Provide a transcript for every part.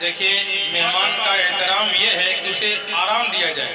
دیکھیے مہمان کا احترام یہ ہے کہ اسے آرام دیا جائے.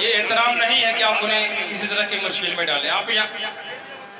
یہ احترام نہیں ہے کہ آپ انہیں کسی طرح کی مشکل میں ڈالیں. آپ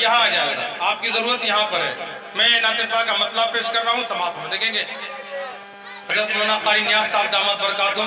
یہاں آ جائے گا, آپ کی ضرورت یہاں پر ہے. میں نعت پاک کا مطلب پیش کر رہا ہوں, سماعت میں دیکھیں گے. حضرت مولانا قاری نیاز صاحب دامت برکاتہم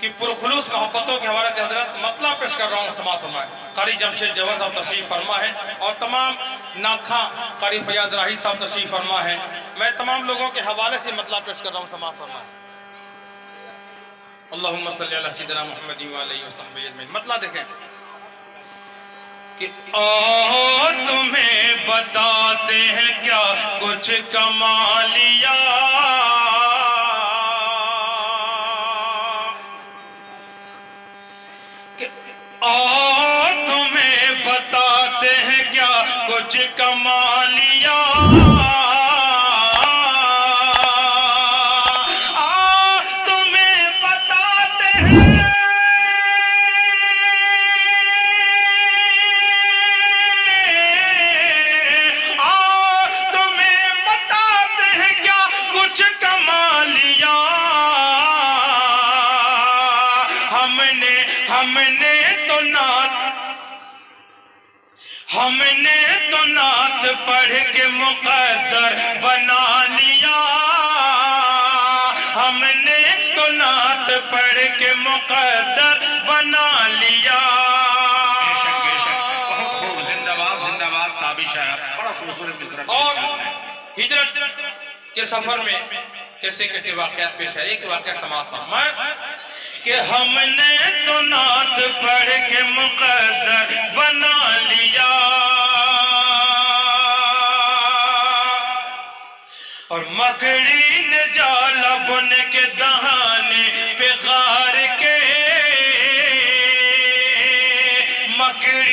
کی پرخلوص محبتوں کے حوالے سے حضرت مطلب پیش کر رہا ہوں, سماعت فرمائے. قاری جمشید جوہر صاحب تشریف فرما ہے اور تمام ناخواں قاری فیاض راہی صاحب تشریف فرما ہے. میں تمام لوگوں کے حوالے سے مطلب پیش کر رہا ہوں, سماعت فرمائے. اللہم صلی علی سیدنا محمد و علیہ وصحبہ اجمعین. مطلب دیکھیں کہ تمہیں بتاتے ہیں کیا کچھ کمالیا, کہ تمہیں بتاتے ہیں کیا کچھ کمالیا, تمہیں بتاتے ہیں ہم نے تو نعت پڑھ کے مقدر بنا لیا, ہم نے تو نعت پڑھ کے مقدر بنا لیا. بے شک بہت خوب, زندہ باد تابی شاعر, بڑا خوبصورت مصرع. اور ہجرت کے سفر میں کیسے کیسے واقعات پیش ہے. ایک واقعہ سماعت فرمائے کہ ہم نے تو نعت پڑھ کے مقدر بنا لیا, اور مکڑی نے جالا بن کے دہانے پہ غار کے, مکڑی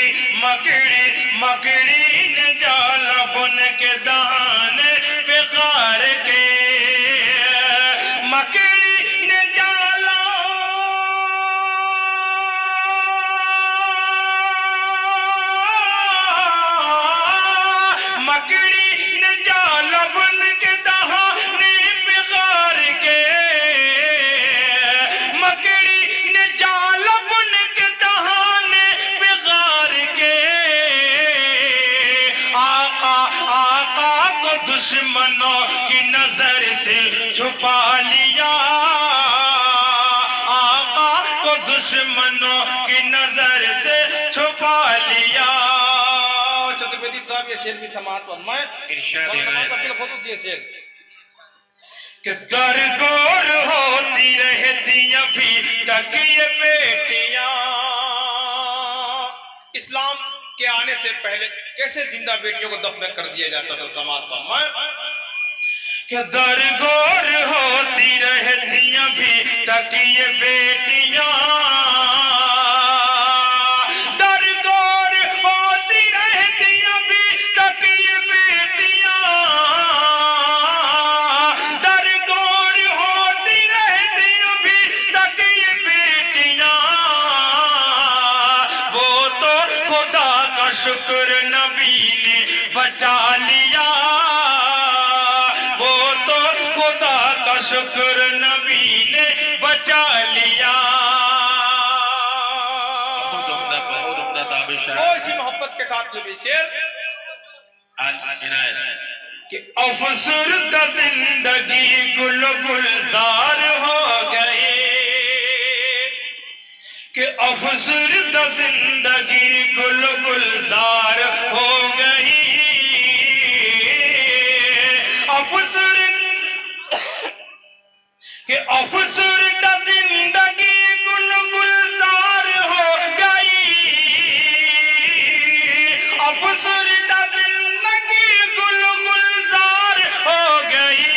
نے جالا بن کے دہانے پہ غار کے, مکڑی نے جالا بن کے دہانے پہ غار کے, مکڑی نے جالا بن کے دہانے پہ غار کے, آقا کو دشمنوں کی نظر سے چھپا لیا, آقا کو دشمنوں کی نظر سے چھپا لیا. چترپتی صاحب یہ شعر بھی سماعت فرمائے. ارشاد خصوص یہ شعر کہ درگور ہوتی رہتی ابھی تک یہ بیٹیاں, اسلام کے آنے سے پہلے کیسے زندہ بیٹیوں کو دفن کر دیا جاتا تھا. سماعت فرمائے کہ درگور ہوتی رہتی ابھی تک یہ بیٹیاں, درگور ہوتی رہتی ابھی تک یہ بیٹیاں, درگور ہوتی رہتی ابھی تک یہ بیٹیاں, وہ تو خدا کا شکر نبی نے بچا لیا, وہ تو خدا کا شکر نبی نے بچا لیا. بہت عمدہ تابی شاعر. اور اسی محبت کے ساتھ یہ بھی شعر عنایت کہ افسردہ زندگی گل گلزار ہو گئی, کہ افسردہ زندگی گل گلزار ہو گئی, کہ افسردہ زندگی گل گلزار ہو گئی, افسردہ زندگی گل گلزار ہو گئی,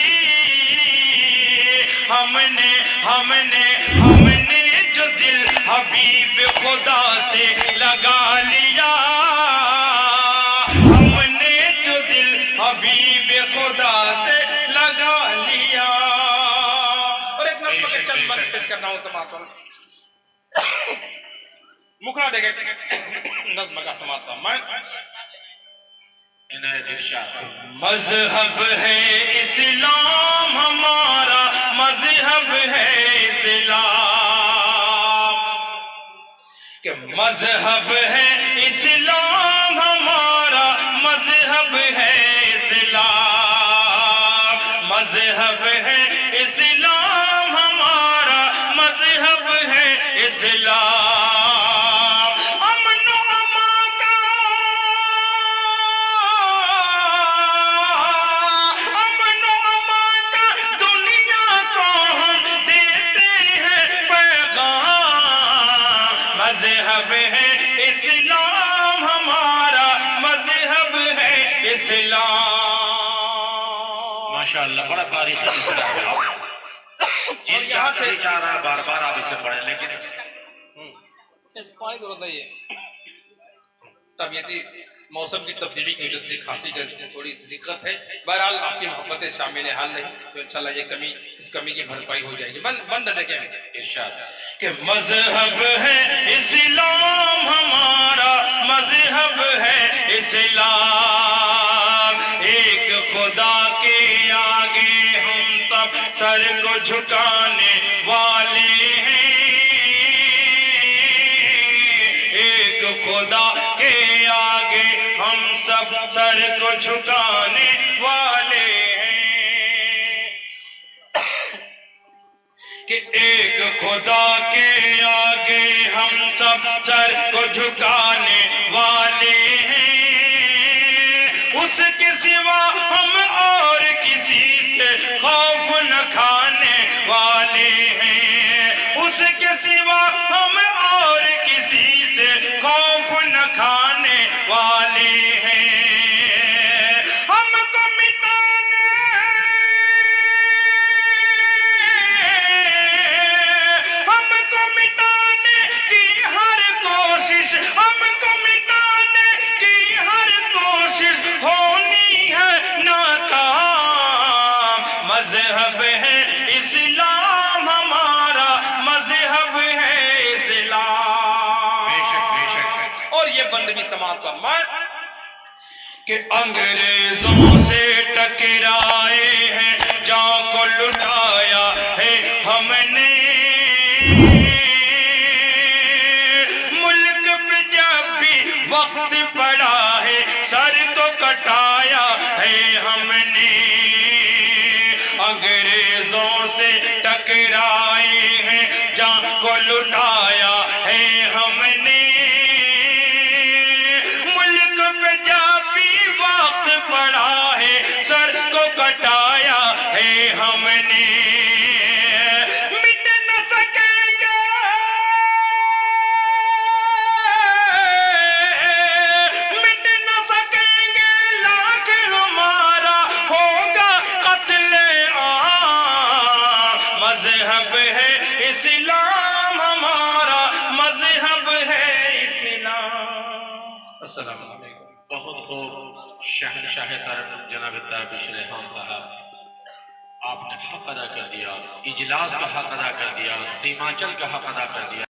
ہم نے جو دل حبیب خدا سے لگا لیا, ہم نے جو دل حبیب خدا سے لگا لیا. اور ایک نظم کے چند بند پیش کرنا ہوں سماعت فرمائے. مکھڑا دیکھیں نظم کا سماعت فرمائے عنایت ارشاد مذہب ہے اسلام ہمارا مذہب ہے اسلام کہ مذہب ہے اسلام ہمارا مذہب ہے اسلام مذہب ہے اسلام ہمارا مذہب ہے اسلام امن و امان کا امن و امان کا دنیا کو ہم دیتے ہیں پیغام مذہب ہے اسلام ہمارا مذہب ہے اسلام ماشاءاللہ بڑا تاریخی اسلام ہے اور یہاں سے چاہ رہا بار بار آپ اسے پڑھیں لیکن پانی ضرورت نہیں ہے طبیعتی موسم کی تبدیلی کی وجہ سے کھانسی کا تھوڑی دقت ہے بہرحال آپ کی محبتیں شامل حال نہیں تو انشاءاللہ یہ کمی اس کمی کی بھرپائی ہو جائے گی بند دیکھیں ارشاد کہ مذہب ہے اسلام ہمارا مذہب ہے اسلام ایک خدا کے آگے ہم سب سر کو جھکانے والے ہیں ایک خدا کے آگے ہم سب سر کو جھکانے والے ہیں کہ ایک خدا کے آگے ہم سب سر کو جھکانے والے ہیں اس کے سوا ہم اور کسی سے خوف نہ کھانے والے ہیں اس کے سوا ہم اور کسی سے خوف نہ کھانے والے ہیں ہم کو مٹانے ہم کو مٹانے کی ہر کوشش ہم کو مٹانے کی ہر کوشش ہونی ہے ناکام مذہب ہے اسلام ہمارا مذہب ہے اسلام بے شک اور یہ بند بھی سماعت فرمائے کہ انگریزوں سے ٹکرائے ہیں جان کو لٹایا ہے ہم نے ملک پہ جب بھی وقت پڑا ہے سر کو کٹایا ہے ہم نے انگریزوں سے ٹکرائے ہیں جان کو لٹایا ہے ہم نے ملک پہ جب بھی وقت پڑا ہے سر کو کٹایا ہے ہم نے مٹ نہ سکیں گے مٹ نہ سکیں گے لاکھ ہمارا ہوگا قتل عام مذہب ہے اسلام ہمارا مذہب ہے اسلام السلام علیکم بہت خوب شہنشاہ طرب جناب بشر خان صاحب آپ نے حق ادا کر دیا اجلاس کا حق ادا کر دیا سیمانچل کا حق ادا کر دیا